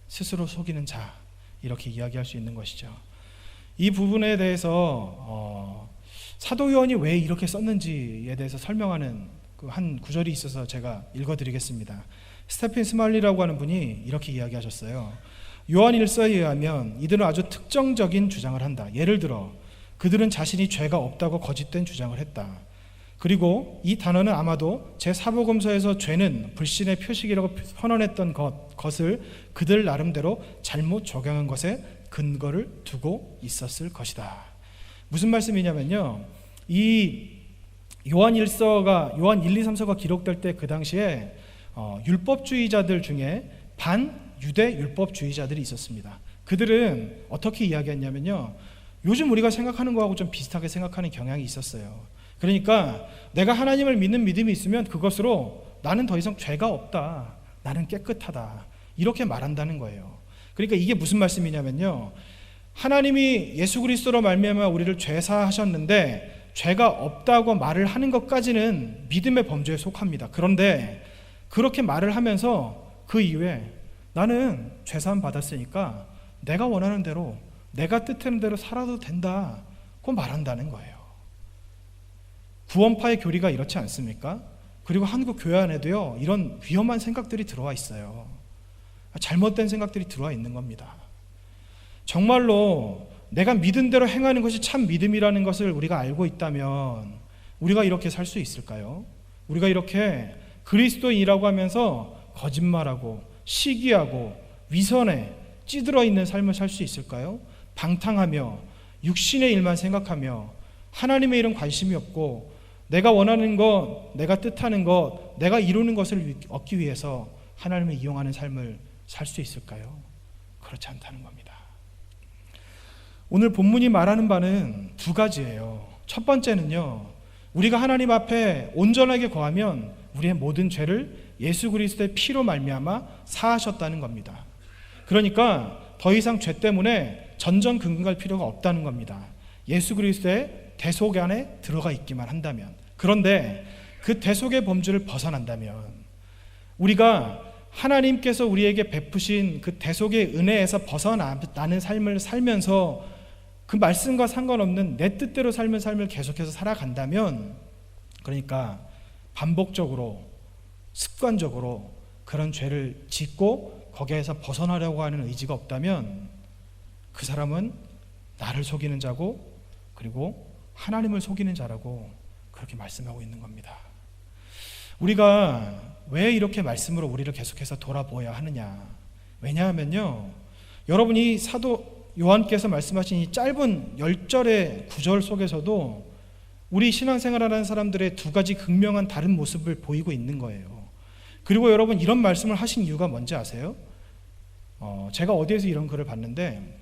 스스로 속이는 자, 이렇게 이야기할 수 있는 것이죠. 이 부분에 대해서 사도 요한이 왜 이렇게 썼는지에 대해서 설명하는 한 구절이 있어서 제가 읽어드리겠습니다. 스테픈 스말리라고 하는 분이 이렇게 이야기하셨어요. 요한 1서에 의하면 이들은 아주 특정적인 주장을 한다. 예를 들어 그들은 자신이 죄가 없다고 거짓된 주장을 했다. 그리고 이 단어는 아마도 제4복음서에서 죄는 불신의 표식이라고 선언했던 것을 그들 나름대로 잘못 적용한 것에 근거를 두고 있었을 것이다. 무슨 말씀이냐면요, 이 요한 1, 2, 3서가 기록될 때 그 당시에 율법주의자들 중에 반유대 율법주의자들이 있었습니다. 그들은 어떻게 이야기했냐면요, 요즘 우리가 생각하는 거하고 좀 비슷하게 생각하는 경향이 있었어요. 그러니까 내가 하나님을 믿는 믿음이 있으면 그것으로 나는 더 이상 죄가 없다, 나는 깨끗하다, 이렇게 말한다는 거예요. 그러니까 이게 무슨 말씀이냐면요, 하나님이 예수 그리스도로 말미암아 우리를 죄사하셨는데 죄가 없다고 말을 하는 것까지는 믿음의 범주에 속합니다. 그런데 그렇게 말을 하면서 그 이후에 나는 죄사함 받았으니까 내가 원하는 대로, 내가 뜻하는 대로 살아도 된다고 말한다는 거예요. 구원파의 교리가 이렇지 않습니까? 그리고 한국 교회 안에도요, 이런 위험한 생각들이 들어와 있어요. 잘못된 생각들이 들어와 있는 겁니다. 정말로 내가 믿은 대로 행하는 것이 참 믿음이라는 것을 우리가 알고 있다면 우리가 이렇게 살 수 있을까요? 우리가 이렇게 그리스도인이라고 하면서 거짓말하고 시기하고 위선에 찌들어 있는 삶을 살 수 있을까요? 방탕하며 육신의 일만 생각하며 하나님의 일은 관심이 없고 내가 원하는 것, 내가 뜻하는 것, 내가 이루는 것을 얻기 위해서 하나님을 이용하는 삶을 살 수 있을까요? 그렇지 않다는 겁니다. 오늘 본문이 말하는 바는 두 가지예요. 첫 번째는요, 우리가 하나님 앞에 온전하게 거하면 우리의 모든 죄를 예수 그리스도의 피로 말미암아 사하셨다는 겁니다. 그러니까 더 이상 죄 때문에 전전긍긍할 필요가 없다는 겁니다. 예수 그리스도의 대속 안에 들어가 있기만 한다면. 그런데 그 대속의 범주를 벗어난다면, 우리가 하나님께서 우리에게 베푸신 그 대속의 은혜에서 벗어나는 삶을 살면서 그 말씀과 상관없는 내 뜻대로 삶을 계속해서 살아간다면, 그러니까 반복적으로 습관적으로 그런 죄를 짓고 거기에서 벗어나려고 하는 의지가 없다면 그 사람은 나를 속이는 자고 그리고 하나님을 속이는 자라고 그렇게 말씀하고 있는 겁니다. 우리가 왜 이렇게 말씀으로 우리를 계속해서 돌아보아야 하느냐? 왜냐하면요, 여러분이 사도 요한께서 말씀하신 이 짧은 10절의 구절 속에서도 우리 신앙생활하는 사람들의 두 가지 극명한 다른 모습을 보이고 있는 거예요. 그리고 여러분, 이런 말씀을 하신 이유가 뭔지 아세요? 제가 어디에서 이런 글을 봤는데,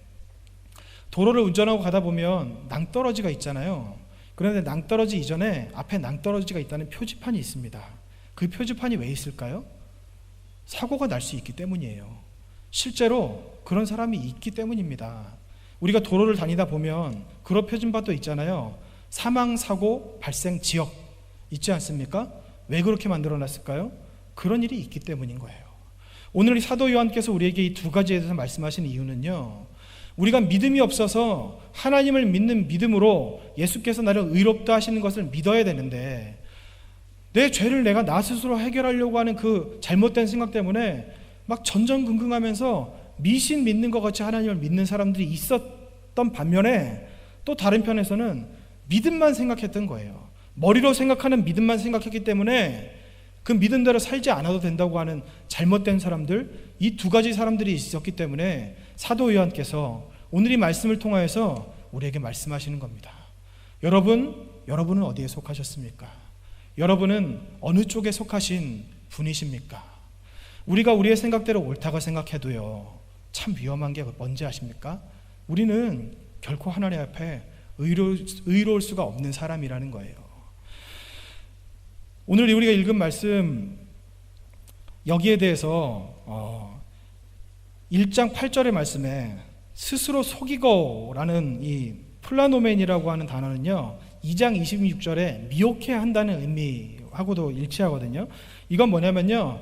도로를 운전하고 가다 보면 낭떠러지가 있잖아요. 그런데 낭떠러지 이전에 앞에 낭떠러지가 있다는 표지판이 있습니다. 그 표지판이 왜 있을까요? 사고가 날 수 있기 때문이에요. 실제로 그런 사람이 있기 때문입니다. 우리가 도로를 다니다 보면 그런 표지판도 있잖아요. 사망사고 발생 지역 있지 않습니까? 왜 그렇게 만들어놨을까요? 그런 일이 있기 때문인 거예요. 오늘 이 사도 요한께서 우리에게 이 두 가지에 대해서 말씀하신 이유는요, 우리가 믿음이 없어서 하나님을 믿는 믿음으로 예수께서 나를 의롭다 하시는 것을 믿어야 되는데, 내 죄를 내가 나 스스로 해결하려고 하는 그 잘못된 생각 때문에 막 전전긍긍하면서 미신 믿는 것 같이 하나님을 믿는 사람들이 있었던 반면에, 또 다른 편에서는 믿음만 생각했던 거예요. 머리로 생각하는 믿음만 생각했기 때문에 그 믿은 대로 살지 않아도 된다고 하는 잘못된 사람들, 이 두 가지 사람들이 있었기 때문에 사도 요한께서 오늘 이 말씀을 통하여서 우리에게 말씀하시는 겁니다. 여러분은 어디에 속하셨습니까? 여러분은 어느 쪽에 속하신 분이십니까? 우리가 우리의 생각대로 옳다고 생각해도요, 참 위험한 게 뭔지 아십니까? 우리는 결코 하나님 앞에 의로울 수가 없는 사람이라는 거예요. 오늘 우리가 읽은 말씀, 여기에 대해서 1장 8절의 말씀에 스스로 속이고라는 이 플라노멘이라고 하는 단어는요, 2장 26절에 미혹해 한다는 의미하고도 일치하거든요. 이건 뭐냐면요,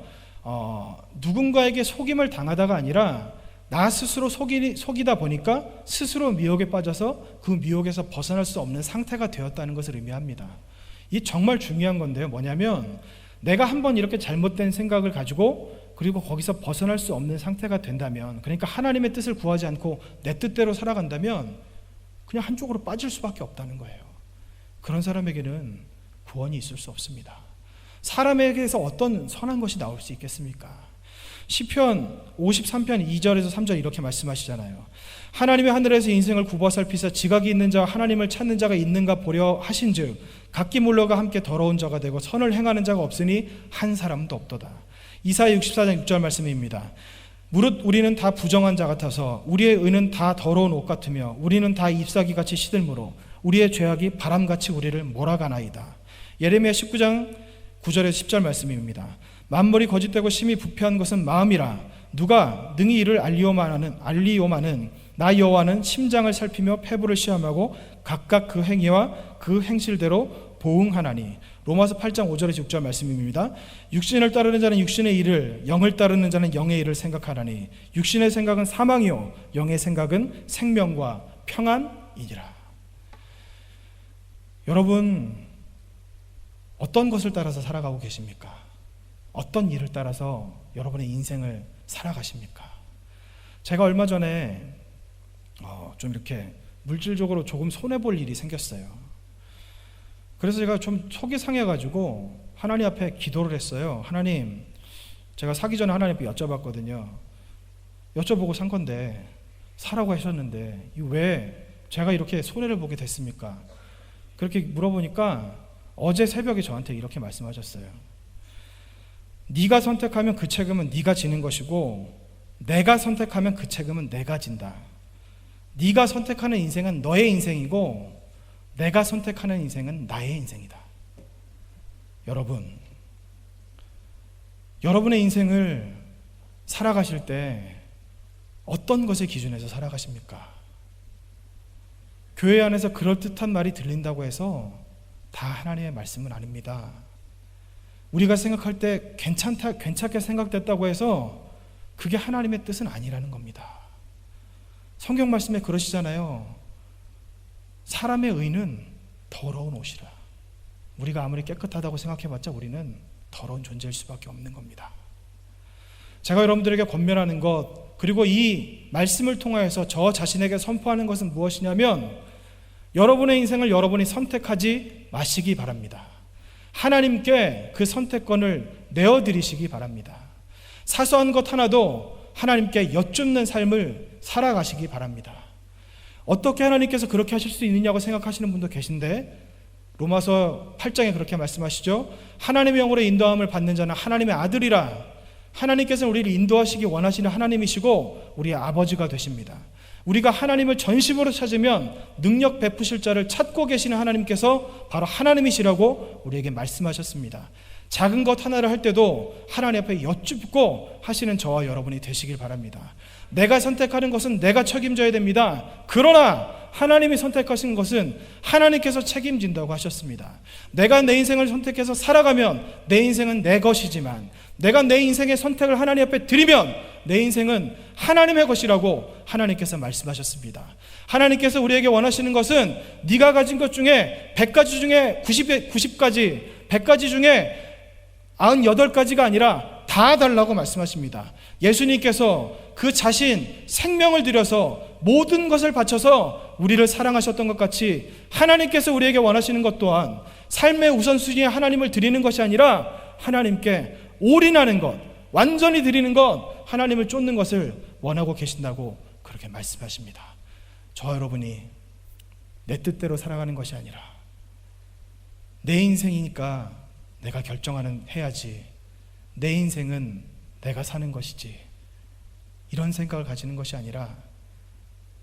누군가에게 속임을 당하다가 아니라 나 스스로 속이다 보니까 스스로 미혹에 빠져서 그 미혹에서 벗어날 수 없는 상태가 되었다는 것을 의미합니다. 이 정말 중요한 건데요, 뭐냐면 내가 한번 이렇게 잘못된 생각을 가지고 그리고 거기서 벗어날 수 없는 상태가 된다면, 그러니까 하나님의 뜻을 구하지 않고 내 뜻대로 살아간다면 그냥 한쪽으로 빠질 수밖에 없다는 거예요. 그런 사람에게는 구원이 있을 수 없습니다. 사람에게서 어떤 선한 것이 나올 수 있겠습니까? 시편 53편 2절에서 3절 이렇게 말씀하시잖아요. 하나님이 하늘에서 인생을 굽어살피사 지각이 있는 자와 하나님을 찾는 자가 있는가 보려 하신즉 각기 물러가 함께 더러운 자가 되고 선을 행하는 자가 없으니 한 사람도 없도다. 이사야 64장 6절 말씀입니다. 무릇 우리는 다 부정한 자 같아서 우리의 의는 다 더러운 옷 같으며 우리는 다 잎사귀같이 시들므로 우리의 죄악이 바람같이 우리를 몰아가나이다. 예레미야 19장 9절에서 10절 말씀입니다. 만물이 거짓되고 심히 부패한 것은 마음이라 누가 능히 이를 알리오마는 나 여호와는 심장을 살피며 폐부를 시험하고 각각 그 행위와 그 행실대로 보응하나니. 로마서 8장 5절에서 6절 말씀입니다. 육신을 따르는 자는 육신의 일을, 영을 따르는 자는 영의 일을 생각하나니 육신의 생각은 사망이요 영의 생각은 생명과 평안이니라. 여러분, 어떤 것을 따라서 살아가고 계십니까? 어떤 일을 따라서 여러분의 인생을 살아가십니까? 제가 얼마 전에 좀 이렇게 물질적으로 조금 손해볼 일이 생겼어요. 그래서 제가 좀 속이 상해가지고 하나님 앞에 기도를 했어요. 하나님, 제가 사기 전에 하나님께 여쭤봤거든요. 여쭤보고 산 건데 사라고 하셨는데 왜 제가 이렇게 손해를 보게 됐습니까? 그렇게 물어보니까 어제 새벽에 저한테 이렇게 말씀하셨어요. 네가 선택하면 그 책임은 네가 지는 것이고 내가 선택하면 그 책임은 내가 진다. 네가 선택하는 인생은 너의 인생이고 내가 선택하는 인생은 나의 인생이다. 여러분의 인생을 살아가실 때 어떤 것의 기준에서 살아가십니까? 교회 안에서 그럴듯한 말이 들린다고 해서 다 하나님의 말씀은 아닙니다. 우리가 생각할 때 괜찮게 생각됐다고 해서 그게 하나님의 뜻은 아니라는 겁니다. 성경 말씀에 그러시잖아요. 사람의 의는 더러운 옷이라. 우리가 아무리 깨끗하다고 생각해봤자 우리는 더러운 존재일 수밖에 없는 겁니다. 제가 여러분들에게 권면하는 것, 그리고 이 말씀을 통하여서 저 자신에게 선포하는 것은 무엇이냐면 여러분의 인생을 여러분이 선택하지 마시기 바랍니다. 하나님께 그 선택권을 내어드리시기 바랍니다. 사소한 것 하나도 하나님께 여쭙는 삶을 살아가시기 바랍니다. 어떻게 하나님께서 그렇게 하실 수 있느냐고 생각하시는 분도 계신데 로마서 8장에 그렇게 말씀하시죠. 하나님의 영으로 인도함을 받는 자는 하나님의 아들이라. 하나님께서는 우리를 인도하시기 원하시는 하나님이시고 우리의 아버지가 되십니다. 우리가 하나님을 전심으로 찾으면 능력 베푸실 자를 찾고 계시는 하나님께서 바로 하나님이시라고 우리에게 말씀하셨습니다. 작은 것 하나를 할 때도 하나님 앞에 여쭙고 하시는 저와 여러분이 되시길 바랍니다. 내가 선택하는 것은 내가 책임져야 됩니다. 그러나 하나님이 선택하신 것은 하나님께서 책임진다고 하셨습니다. 내가 내 인생을 선택해서 살아가면 내 인생은 내 것이지만 내가 내 인생의 선택을 하나님 앞에 드리면 내 인생은 하나님의 것이라고 하나님께서 말씀하셨습니다. 하나님께서 우리에게 원하시는 것은 네가 가진 것 중에 100가지 중에 90가지, 100가지 중에 98가지가 아니라 다 달라고 말씀하십니다. 예수님께서 그 자신 생명을 들여서 모든 것을 바쳐서 우리를 사랑하셨던 것 같이 하나님께서 우리에게 원하시는 것 또한 삶의 우선순위에 하나님을 드리는 것이 아니라 하나님께 올인하는 것, 완전히 드리는 것, 하나님을 쫓는 것을 원하고 계신다고 그렇게 말씀하십니다. 저와 여러분이 내 뜻대로 살아가는 것이 아니라 내 인생이니까 내가 해야지, 내 인생은 내가 사는 것이지, 이런 생각을 가지는 것이 아니라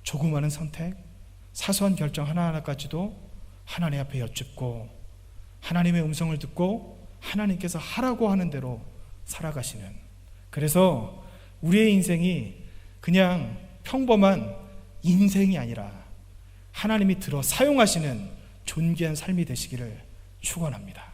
조그마한 선택, 사소한 결정 하나하나까지도 하나님 앞에 여쭙고 하나님의 음성을 듣고 하나님께서 하라고 하는 대로 살아가시는, 그래서 우리의 인생이 그냥 평범한 인생이 아니라 하나님이 들어 사용하시는 존귀한 삶이 되시기를 축원합니다.